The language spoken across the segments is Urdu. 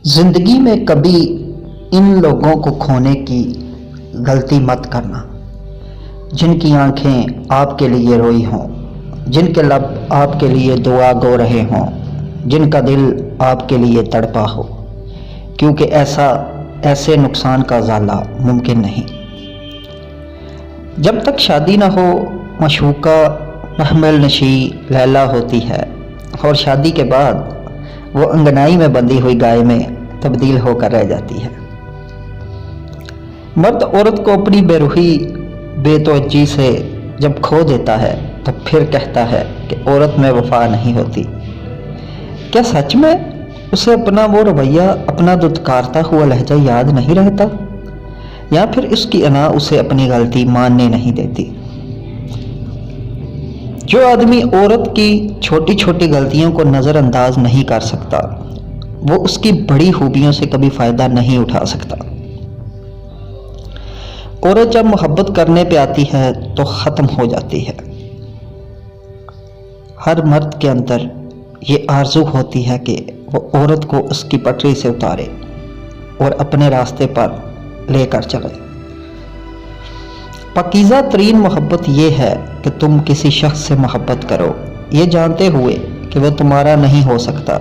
زندگی میں کبھی ان لوگوں کو کھونے کی غلطی مت کرنا جن کی آنکھیں آپ کے لیے روئی ہوں، جن کے لب آپ کے لیے دعا گو رہے ہوں، جن کا دل آپ کے لیے تڑپا ہو، کیونکہ ایسے نقصان کا ازالہ ممکن نہیں۔ جب تک شادی نہ ہو معشوقہ محمل نشی لیلا ہوتی ہے، اور شادی کے بعد وہ انگنائی میں بندھی ہوئی گائے میں تبدیل ہو کر رہ جاتی ہے۔ مرد عورت کو اپنی بے روحی بے توجہی سے جب کھو دیتا ہے تو پھر کہتا ہے کہ عورت میں وفا نہیں ہوتی۔ کیا سچ میں اسے اپنا وہ رویہ، اپنا دھتکارتا ہوا لہجہ یاد نہیں رہتا، یا پھر اس کی انا اسے اپنی غلطی ماننے نہیں دیتی؟ جو آدمی عورت کی چھوٹی چھوٹی غلطیوں کو نظر انداز نہیں کر سکتا، وہ اس کی بڑی خوبیوں سے کبھی فائدہ نہیں اٹھا سکتا۔ عورت جب محبت کرنے پہ آتی ہے تو ختم ہو جاتی ہے۔ ہر مرد کے اندر یہ آرزو ہوتی ہے کہ وہ عورت کو اس کی پٹری سے اتارے اور اپنے راستے پر لے کر چلے۔ پاکیزہ ترین محبت یہ ہے کہ تم کسی شخص سے محبت کرو یہ جانتے ہوئے کہ وہ تمہارا نہیں ہو سکتا،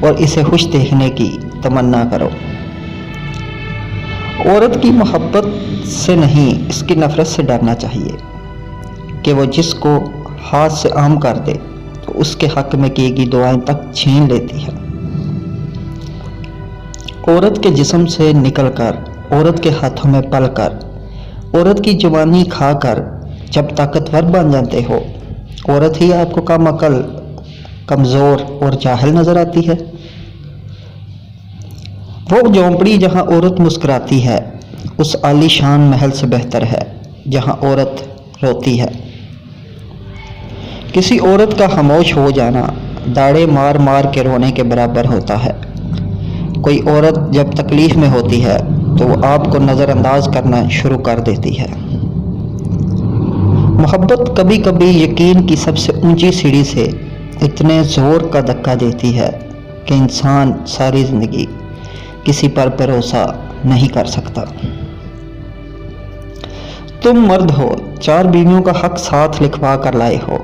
اور اسے خوش دیکھنے کی تمنا کرو۔ عورت کی محبت سے نہیں، اس کی نفرت سے ڈرنا چاہیے کہ وہ جس کو ہاتھ سے عام کر دے تو اس کے حق میں کی گئی دعائیں تک چھین لیتی ہے۔ عورت کے جسم سے نکل کر، عورت کے ہاتھوں میں پل کر، عورت کی جوانی کھا کر جب طاقتور بن جاتے ہو، عورت ہی آپ کو کم عقل، کمزور اور جاہل نظر آتی ہے۔ وہ جھونپڑی جہاں عورت مسکراتی ہے اس عالی شان محل سے بہتر ہے جہاں عورت روتی ہے۔ کسی عورت کا خاموش ہو جانا داڑے مار مار کے رونے کے برابر ہوتا ہے۔ کوئی عورت جب تکلیف میں ہوتی ہے تو وہ آپ کو نظر انداز کرنا شروع کر دیتی ہے۔ محبت کبھی کبھی یقین کی سب سے اونچی سیڑھی سے اتنے زور کا دھکا دیتی ہے کہ انسان ساری زندگی کسی پر بھروسہ نہیں کر سکتا۔ تم مرد ہو، 4 بیویوں کا حق ساتھ لکھوا کر لائے ہو۔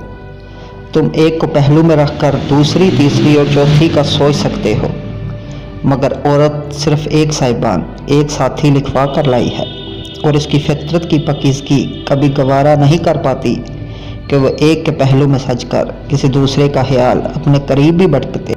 تم ایک کو پہلو میں رکھ کر دوسری، تیسری اور چوتھی کا سوچ سکتے ہو، مگر عورت صرف ایک صاحبان، ایک ساتھی لکھوا کر لائی ہے، اور اس کی فطرت کی پاکیزگی کبھی گوارا نہیں کر پاتی کہ وہ ایک کے پہلو میں سج کر کسی دوسرے کا خیال اپنے قریب بھی بٹکتے